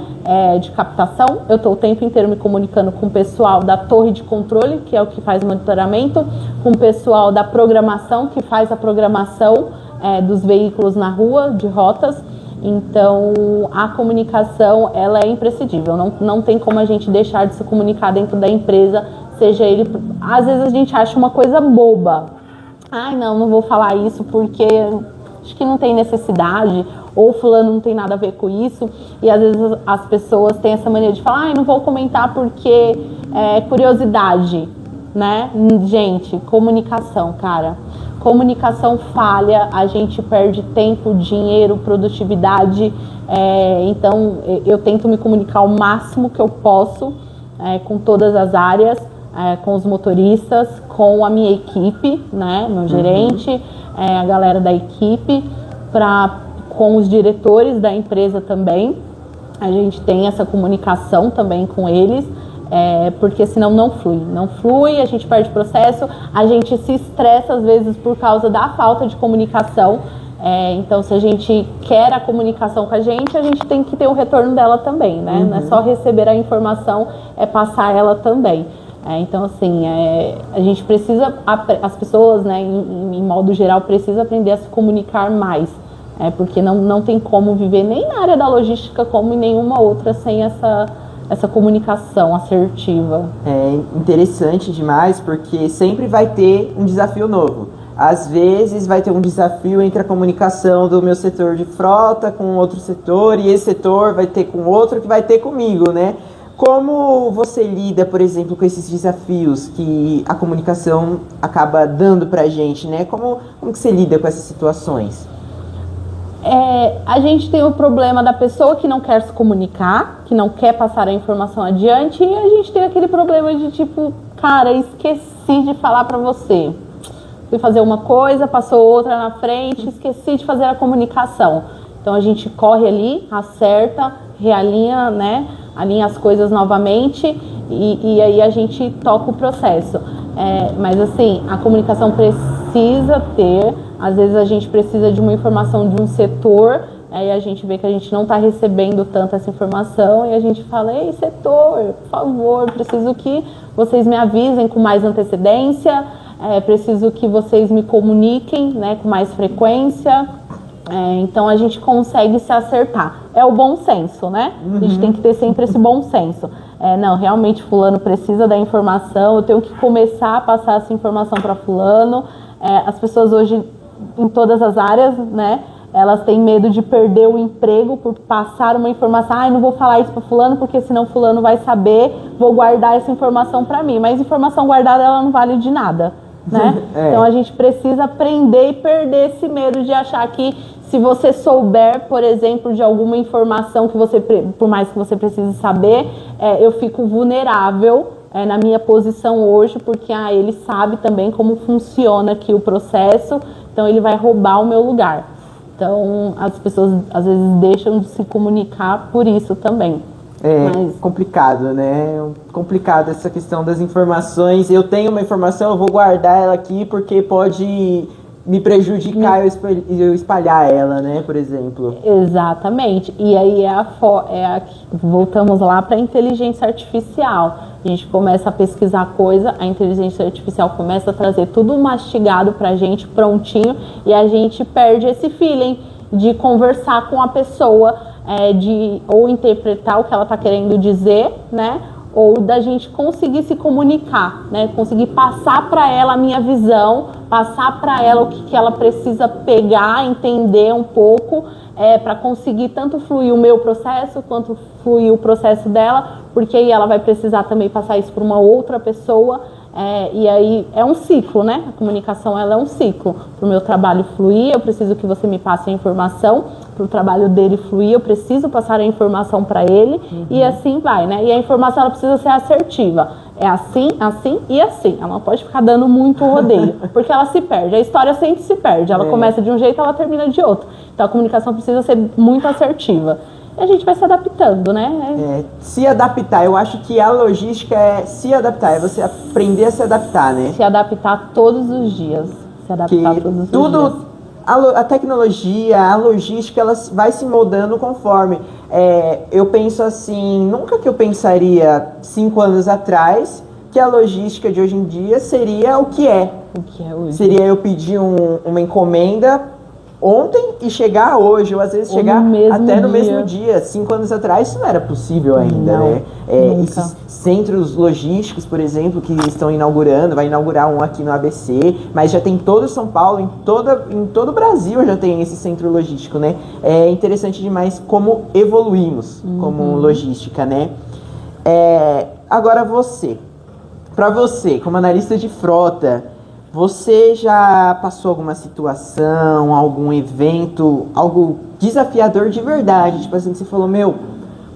de captação, eu estou o tempo inteiro me comunicando com o pessoal da torre de controle, que é o que faz o monitoramento, com o pessoal da programação, que faz a programação dos veículos na rua, de rotas. Então, a comunicação ela é imprescindível, não tem como a gente deixar de se comunicar dentro da empresa, seja ele... Às vezes a gente acha uma coisa boba. Não vou falar isso porque acho que não tem necessidade, ou fulano não tem nada a ver com isso, e às vezes as pessoas têm essa mania de falar, não vou comentar porque é curiosidade, né? Gente, comunicação, cara. Comunicação falha, a gente perde tempo, dinheiro, produtividade. Então, eu tento me comunicar o máximo que eu posso com todas as áreas, com os motoristas, com a minha equipe, né, meu gerente, a galera da equipe, com os diretores da empresa também. A gente tem essa comunicação também com eles. Porque senão não flui, a gente perde processo, a gente se estressa às vezes por causa da falta de comunicação. Então, se a gente quer a comunicação com a gente tem que ter o retorno dela também, né? Não é só receber a informação, é passar ela também. Então, assim, a gente precisa, as pessoas, né, em modo geral, precisam aprender a se comunicar mais, porque não tem como viver nem na área da logística como em nenhuma outra sem essa comunicação assertiva. É interessante demais, porque sempre vai ter um desafio novo. Às vezes vai ter um desafio entre a comunicação do meu setor de frota com outro setor, e esse setor vai ter com outro que vai ter comigo, né? Como você lida, por exemplo, com esses desafios que a comunicação acaba dando pra gente, né? Como que você lida com essas situações? A gente tem o problema da pessoa que não quer se comunicar, que não quer passar a informação adiante, e a gente tem aquele problema de tipo, cara, esqueci de falar pra você. fui fazer uma coisa, passou outra na frente, esqueci de fazer a comunicação. Então a gente corre ali, acerta, realinha, né? Alinha as coisas novamente e aí a gente toca o processo. Mas assim, a comunicação precisa ter, às vezes a gente precisa de uma informação de um setor, aí a gente vê que a gente não está recebendo tanto essa informação e a gente fala, ei, setor, por favor, preciso que vocês me avisem com mais antecedência, preciso que vocês me comuniquem, né, com mais frequência. Então a gente consegue se acertar. É o bom senso, né? A gente tem que ter sempre esse bom senso. Não, realmente fulano precisa da informação, eu tenho que começar a passar essa informação para fulano. As pessoas hoje, em todas as áreas, né? Elas têm medo de perder o emprego por passar uma informação. Não vou falar isso para fulano porque senão fulano vai saber, vou guardar essa informação para mim. Mas informação guardada, ela não vale de nada, né? Então a gente precisa aprender e perder esse medo de achar que se você souber, por exemplo, de alguma informação que você, por mais que você precise saber, eu fico vulnerável na minha posição hoje, porque ele sabe também como funciona aqui o processo, então ele vai roubar o meu lugar. Então as pessoas às vezes deixam de se comunicar por isso também. Mas Complicado, né? Complicado essa questão das informações. Eu tenho uma informação, eu vou guardar ela aqui porque pode me prejudicar eu espalhar ela, né, por exemplo. Exatamente. E aí voltamos lá para a inteligência artificial. A gente começa a pesquisar coisa, a inteligência artificial começa a trazer tudo mastigado para a gente, prontinho, e a gente perde esse feeling de conversar com a pessoa, de ou interpretar o que ela está querendo dizer, né? Ou da gente conseguir se comunicar, né? Conseguir passar para ela a minha visão, passar para ela o que ela precisa pegar, entender um pouco, para conseguir tanto fluir o meu processo quanto fluir o processo dela, porque aí ela vai precisar também passar isso para uma outra pessoa. E aí é um ciclo, né? A comunicação, ela é um ciclo. Para o meu trabalho fluir, eu preciso que você me passe a informação. Para o trabalho dele fluir, eu preciso passar a informação para ele. E assim vai, né? E a informação, ela precisa ser assertiva. É assim, assim e assim. Ela não pode ficar dando muito rodeio, porque ela se perde. A história sempre se perde. Ela começa de um jeito, ela termina de outro. Então a comunicação precisa ser muito assertiva. E a gente vai se adaptando, né? Se adaptar, eu acho que a logística é se adaptar, é você aprender a se adaptar, né? Se adaptar todos os dias. Se adaptar todos os dias. A tecnologia, a logística, ela vai se moldando conforme. Eu penso assim, nunca que eu pensaria 5 anos atrás que a logística de hoje em dia seria o que é. O que é hoje. Seria eu pedir uma encomenda ontem e chegar hoje, ou às vezes chegar até no mesmo dia. 5 anos atrás isso não era possível ainda, né? Esses centros logísticos, por exemplo, que estão inaugurando, vai inaugurar um aqui no ABC, mas já tem todo São Paulo, em todo o Brasil já tem esse centro logístico, né? É interessante demais como evoluímos como logística, né? Agora para você, como analista de frota, você já passou alguma situação, algum evento, algo desafiador de verdade? Tipo assim, você falou,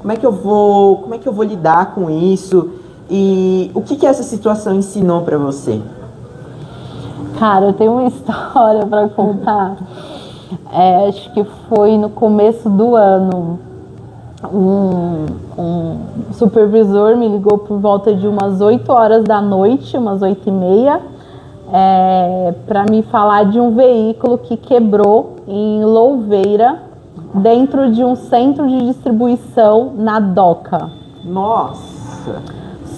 como é que eu vou lidar com isso? E o que essa situação ensinou pra você? Cara, eu tenho uma história pra contar. Acho que foi no começo do ano. Um supervisor me ligou por volta de umas 8 horas da noite, umas 8h30. Para me falar de um veículo que quebrou em Louveira, dentro de um centro de distribuição na Doca. Nossa!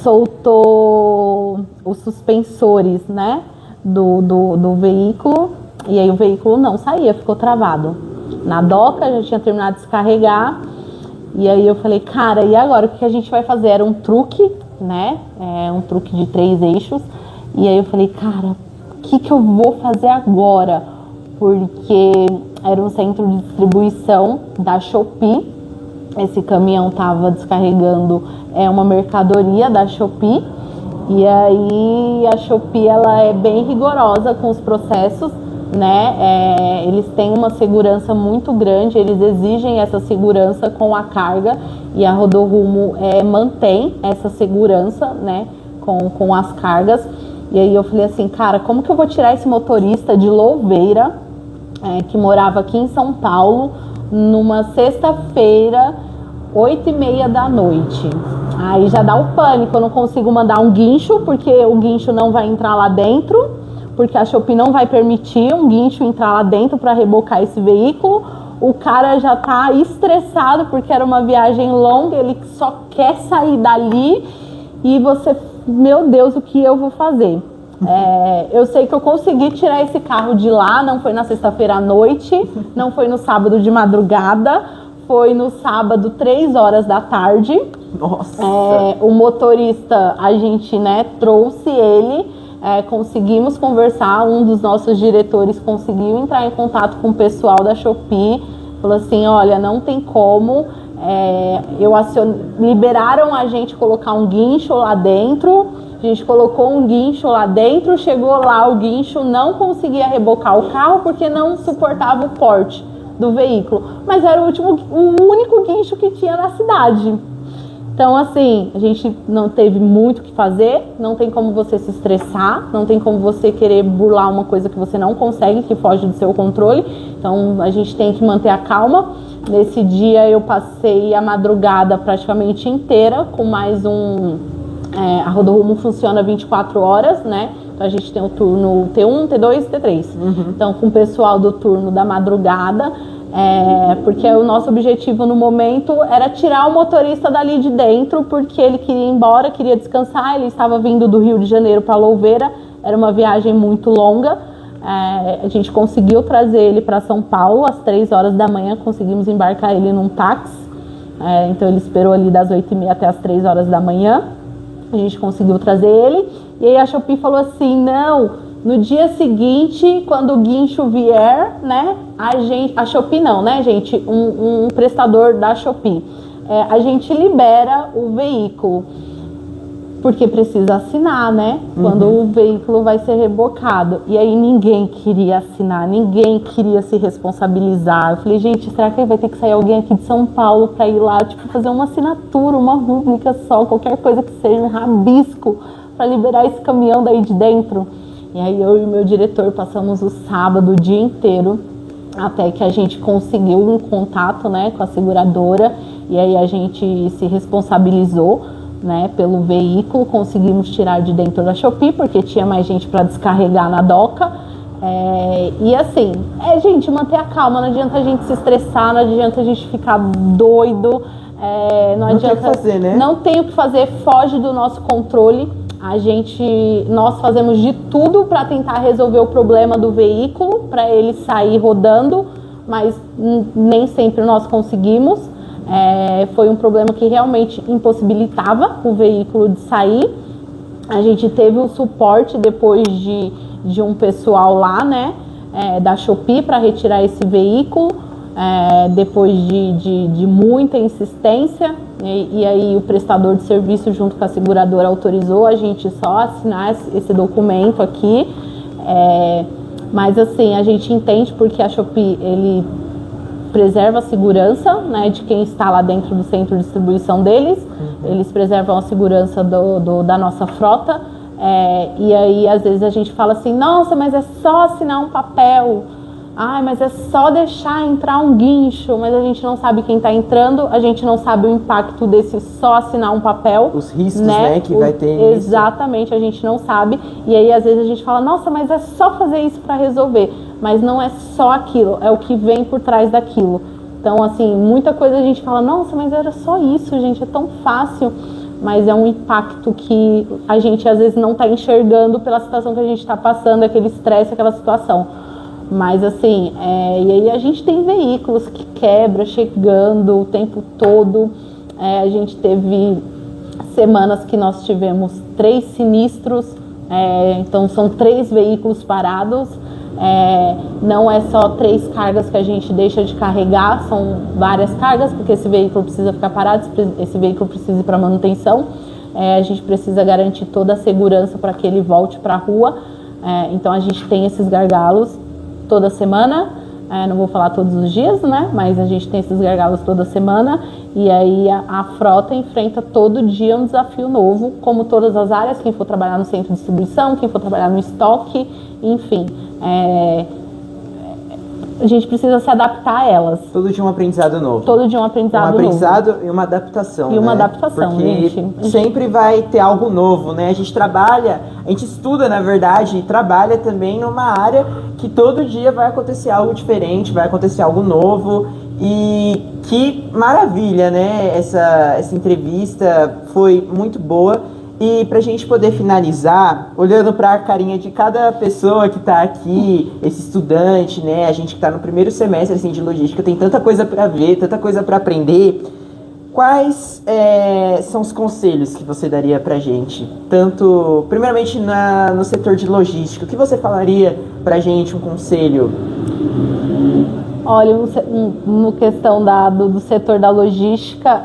Soltou os suspensores, né, do veículo, e aí o veículo não saía, ficou travado. Na Doca, já tinha terminado de descarregar, e aí eu falei, cara, e agora? O que a gente vai fazer? Era um truque, né, um truque de 3 eixos. E aí eu falei, cara, o que eu vou fazer agora? Porque era um centro de distribuição da Shopee. Esse caminhão estava descarregando uma mercadoria da Shopee. E aí a Shopee, ela é bem rigorosa com os processos, né? Eles têm uma segurança muito grande, eles exigem essa segurança com a carga. E a Rodorrumo mantém essa segurança, né, com as cargas. E aí eu falei assim, cara, como que eu vou tirar esse motorista de Louveira, que morava aqui em São Paulo, numa sexta-feira, 8h30 da noite? Aí já dá o pânico, eu não consigo mandar um guincho, porque o guincho não vai entrar lá dentro, porque a Shopee não vai permitir um guincho entrar lá dentro para rebocar esse veículo. O cara já tá estressado porque era uma viagem longa, ele só quer sair dali e você, meu Deus, o que eu vou fazer? Eu sei que eu consegui tirar esse carro de lá, não foi na sexta-feira à noite, não foi no sábado de madrugada, foi no sábado, 3 horas da tarde. Nossa! O motorista, a gente, trouxe ele, conseguimos conversar, um dos nossos diretores conseguiu entrar em contato com o pessoal da Shopee, falou assim, olha, não tem como, liberaram a gente colocar um guincho lá dentro, a gente colocou um guincho lá dentro, chegou lá, o guincho não conseguia rebocar o carro porque não suportava o porte do veículo, mas era o único guincho que tinha na cidade. Então, assim, a gente não teve muito o que fazer, não tem como você se estressar, não tem como você querer burlar uma coisa que você não consegue, que foge do seu controle. Então, a gente tem que manter a calma. Nesse dia, eu passei a madrugada praticamente inteira com mais a Rodorumo funciona 24 horas, né? Então, a gente tem o turno T1, T2 e T3. Então, com o pessoal do turno da madrugada, porque o nosso objetivo no momento era tirar o motorista dali de dentro, porque ele queria ir embora, queria descansar, ele estava vindo do Rio de Janeiro para Louveira, era uma viagem muito longa, a gente conseguiu trazer ele para São Paulo às 3 horas da manhã, conseguimos embarcar ele num táxi, então ele esperou ali das 8h30 até as 3 horas da manhã, a gente conseguiu trazer ele, e aí a Shopee falou assim, não, no dia seguinte, quando o guincho vier, né, a Shopee não, né, gente, um prestador da Shopee, a gente libera o veículo, porque precisa assinar, né, quando o veículo vai ser rebocado. E aí ninguém queria assinar, ninguém queria se responsabilizar. Eu falei, gente, será que vai ter que sair alguém aqui de São Paulo para ir lá, tipo, fazer uma assinatura, uma rúbrica só, qualquer coisa que seja, um rabisco, para liberar esse caminhão daí de dentro? E aí eu e o meu diretor passamos o sábado o dia inteiro até que a gente conseguiu um contato, né, com a seguradora, e aí a gente se responsabilizou, né, pelo veículo, conseguimos tirar de dentro da Shopee porque tinha mais gente para descarregar na doca. E assim, gente, manter a calma, não adianta a gente se estressar, não adianta a gente ficar doido, não adianta, tem o que fazer, né? Não tem o que fazer, foge do nosso controle. Nós fazemos de tudo para tentar resolver o problema do veículo, para ele sair rodando, mas nem sempre nós conseguimos. Foi um problema que realmente impossibilitava o veículo de sair. A gente teve um suporte depois de um pessoal lá, né, da Shopee para retirar esse veículo, depois de muita insistência. E aí o prestador de serviço junto com a seguradora autorizou a gente só assinar esse documento aqui, mas assim, a gente entende porque a Shopee, ele preserva a segurança, né, de quem está lá dentro do centro de distribuição deles, eles preservam a segurança da nossa frota, e aí às vezes a gente fala assim, nossa, mas é só assinar um papel, mas é só deixar entrar um guincho, mas a gente não sabe quem está entrando, a gente não sabe o impacto desse só assinar um papel. Os riscos, né, que vai ter. Exatamente, a gente não sabe. E aí às vezes a gente fala, nossa, mas é só fazer isso para resolver. Mas não é só aquilo, é o que vem por trás daquilo. Então, assim, muita coisa a gente fala, nossa, mas era só isso, gente, é tão fácil. Mas é um impacto que a gente às vezes não está enxergando pela situação que a gente está passando, aquele estresse, aquela situação. Mas assim, e aí a gente tem veículos que quebram chegando o tempo todo. A gente teve semanas que nós tivemos 3 sinistros, então são 3 veículos parados. Não é só 3 cargas que a gente deixa de carregar, são várias cargas, porque esse veículo precisa ficar parado, esse veículo precisa ir para manutenção. A gente precisa garantir toda a segurança para que ele volte para a rua. Então a gente tem esses gargalos toda semana. não vou falar todos os dias, né? Mas a gente tem esses gargalos toda semana. E aí a frota enfrenta todo dia um desafio novo, como todas as áreas, quem for trabalhar no centro de distribuição, quem for trabalhar no estoque, enfim. A gente precisa se adaptar a elas. Todo dia um aprendizado novo. Todo dia um aprendizado novo. Um aprendizado e uma adaptação, E uma adaptação, porque gente. sempre vai ter algo novo, né? A gente trabalha, a gente estuda, na verdade, e trabalha também numa área que todo dia vai acontecer algo diferente, vai acontecer algo novo. E que maravilha, né? Essa entrevista foi muito boa. E pra gente poder finalizar, olhando pra carinha de cada pessoa que tá aqui, esse estudante, né? A gente que tá no primeiro semestre assim, de logística, tem tanta coisa pra ver, tanta coisa pra aprender. Quais são os conselhos que você daria pra gente? Tanto, primeiramente, no setor de logística, o que você falaria pra gente, um conselho? Olha, no questão do setor da logística,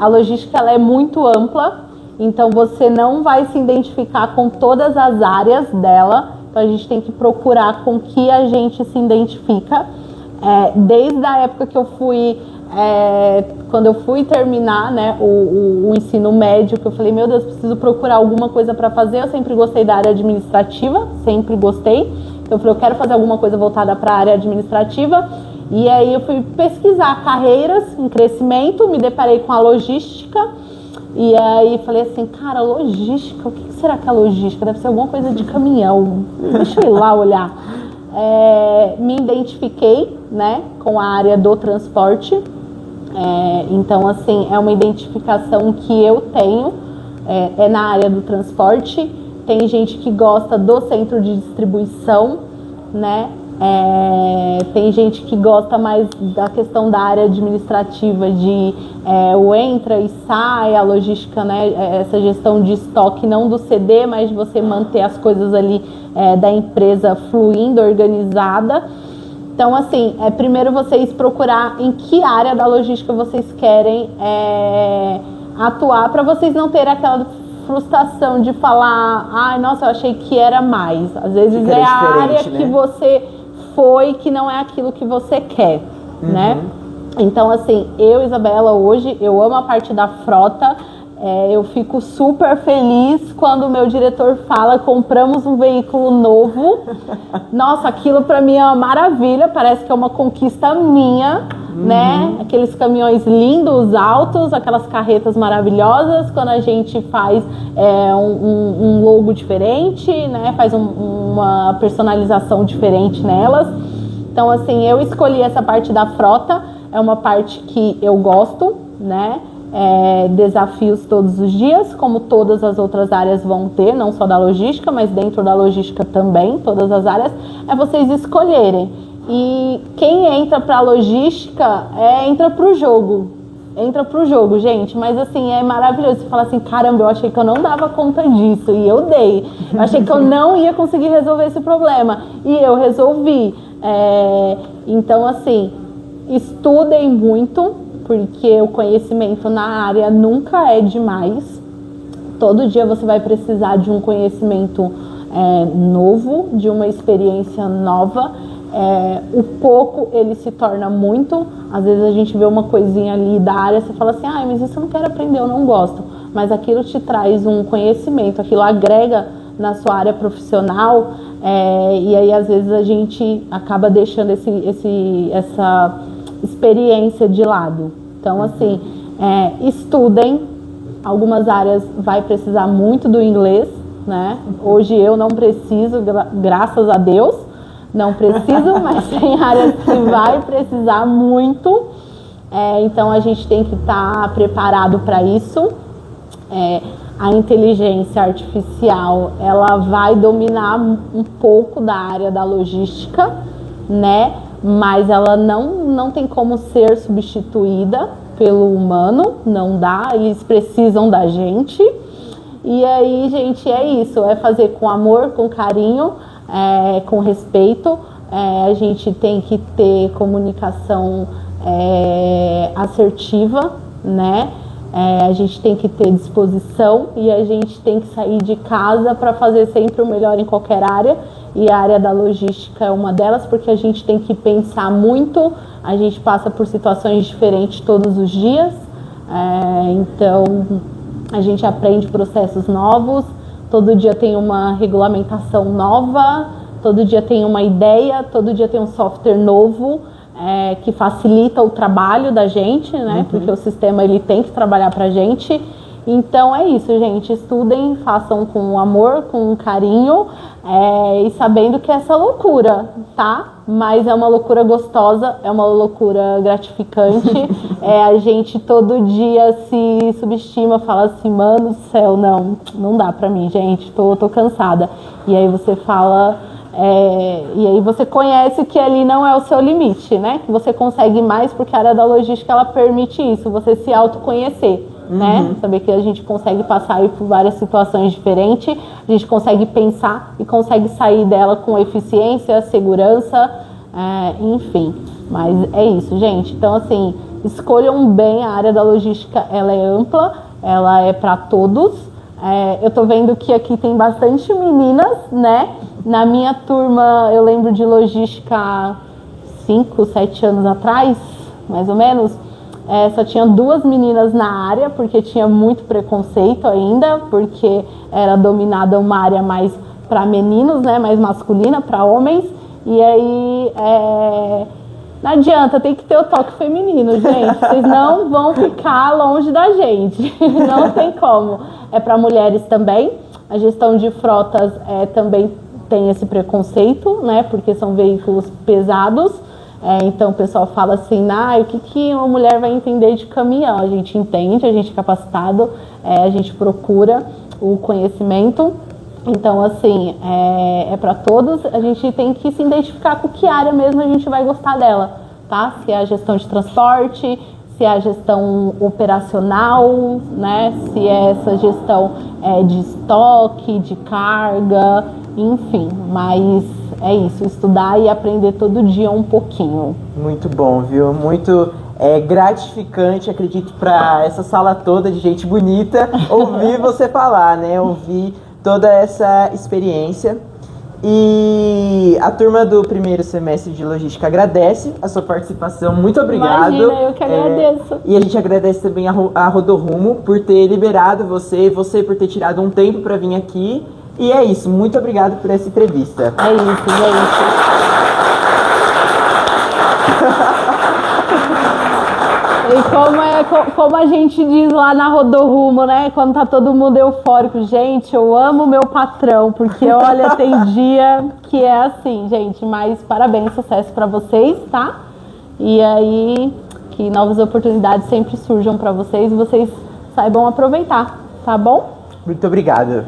a logística ela é muito ampla, então você não vai se identificar com todas as áreas dela, então a gente tem que procurar com que a gente se identifica. Desde a época que eu fui, quando eu fui terminar, né, o ensino médio, que eu falei, meu Deus, preciso procurar alguma coisa para fazer, eu sempre gostei da área administrativa, sempre gostei. Eu falei, eu quero fazer alguma coisa voltada para a área administrativa. E aí eu fui pesquisar carreiras em crescimento, me deparei com a logística. E aí falei assim, cara, logística, o que será que é logística? Deve ser alguma coisa de caminhão. Deixa eu ir lá olhar. Me identifiquei, né, com a área do transporte. Então, assim, é uma identificação que eu tenho, na área do transporte. Tem gente que gosta do centro de distribuição, né? Tem gente que gosta mais da questão da área administrativa, de o entra e sai, a logística, né? Essa gestão de estoque, não do CD, mas de você manter as coisas ali da empresa fluindo, organizada. Então, assim, primeiro vocês procurar em que área da logística vocês querem atuar, para vocês não terem aquela frustração de falar, ai, nossa, eu achei que era mais. Às vezes é a área, né, que você foi, que não é aquilo que você quer, né? Então, assim, eu, Isabela, hoje, eu amo a parte da frota. Eu fico super feliz quando o meu diretor fala, compramos um veículo novo. Nossa, aquilo pra mim é uma maravilha, parece que é uma conquista minha, né? Aqueles caminhões lindos, altos, aquelas carretas maravilhosas, quando a gente faz um logo diferente, né? Faz uma personalização diferente nelas. Então, assim, eu escolhi essa parte da frota, é uma parte que eu gosto, né? Desafios todos os dias, como todas as outras áreas vão ter, não só da logística, mas dentro da logística também, todas as áreas, vocês escolherem. E quem entra para a logística entra para o jogo. Entra pro jogo, gente, mas assim, é maravilhoso. Você fala assim, caramba, eu achei que eu não dava conta disso, e eu dei. Eu achei que eu não ia conseguir resolver esse problema, e eu resolvi. Então, assim, estudem muito, porque o conhecimento na área nunca é demais. Todo dia você vai precisar de um conhecimento novo, de uma experiência nova. O pouco, ele se torna muito. Às vezes a gente vê uma coisinha ali da área, você fala assim, mas isso eu não quero aprender, eu não gosto. Mas aquilo te traz um conhecimento, aquilo agrega na sua área profissional, e aí às vezes a gente acaba deixando essa experiência de lado. Então, assim, estudem. Algumas áreas vai precisar muito do inglês, né? Hoje eu não preciso, graças a Deus, não preciso, mas tem áreas que vai precisar muito. Então, a gente tem que estar preparado para isso. A inteligência artificial, ela vai dominar um pouco da área da logística, né? Mas ela não tem como ser substituída pelo humano, não dá, eles precisam da gente. E aí, gente, é isso, fazer com amor, com carinho, com respeito. A gente tem que ter comunicação assertiva, né? A gente tem que ter disposição, e a gente tem que sair de casa para fazer sempre o melhor em qualquer área. e a área da logística é uma delas, porque a gente tem que pensar muito, a gente passa por situações diferentes todos os dias, então a gente aprende processos novos, todo dia tem uma regulamentação nova, todo dia tem uma ideia, todo dia tem um software novo, que facilita o trabalho da gente, né? Porque o sistema ele tem que trabalhar pra gente. Então é isso, gente. Estudem, façam com amor, com carinho, e sabendo que é essa loucura, tá? Mas é uma loucura gostosa, é uma loucura gratificante. A gente todo dia se subestima, fala assim, mano do céu, não dá pra mim, gente, tô cansada. E aí você fala... e aí você conhece que ali não é o seu limite, né? Que você consegue mais porque a área da logística ela permite isso, você se autoconhecer, né? Saber que a gente consegue passar aí por várias situações diferentes, a gente consegue pensar e consegue sair dela com eficiência, segurança, enfim. Mas é isso, gente. Então, assim, escolham bem, a área da logística, ela é ampla, ela é para todos. Eu tô vendo que aqui tem bastante meninas, né? Na minha turma, eu lembro de logística 5, 7 anos atrás, mais ou menos, só tinha 2 meninas na área, porque tinha muito preconceito ainda, porque era dominada uma área mais para meninos, né? Mais masculina, para homens. E aí, não adianta, tem que ter o toque feminino, gente. Vocês não vão ficar longe da gente. Não tem como. É para mulheres também. A gestão de frotas também tem esse preconceito, né? Porque são veículos pesados. Então o pessoal fala assim, o que uma mulher vai entender de caminhão? A gente entende, a gente é capacitado, a gente procura o conhecimento. Então, assim, é para todos, a gente tem que se identificar com que área mesmo a gente vai gostar dela, tá? Se é a gestão de transporte, se é a gestão operacional, né? Se é essa gestão de estoque, de carga, enfim. Mas é isso, estudar e aprender todo dia um pouquinho. Muito bom, viu? Muito gratificante, acredito, para essa sala toda de gente bonita, ouvir você falar, né? Ouvir toda essa experiência. E a turma do primeiro semestre de logística agradece a sua participação. Muito obrigado. Imagina, eu que agradeço. E a gente agradece também a Rodorumo por ter liberado você por ter tirado um tempo para vir aqui. E é isso, muito obrigado por essa entrevista. É isso, gente. E como a gente diz lá na Rodorumo, né? Quando tá todo mundo eufórico. Gente, eu amo meu patrão, porque olha, tem dia que é assim, gente. Mas parabéns, sucesso pra vocês, tá? E aí, que novas oportunidades sempre surjam pra vocês e vocês saibam aproveitar, tá bom? Muito obrigado.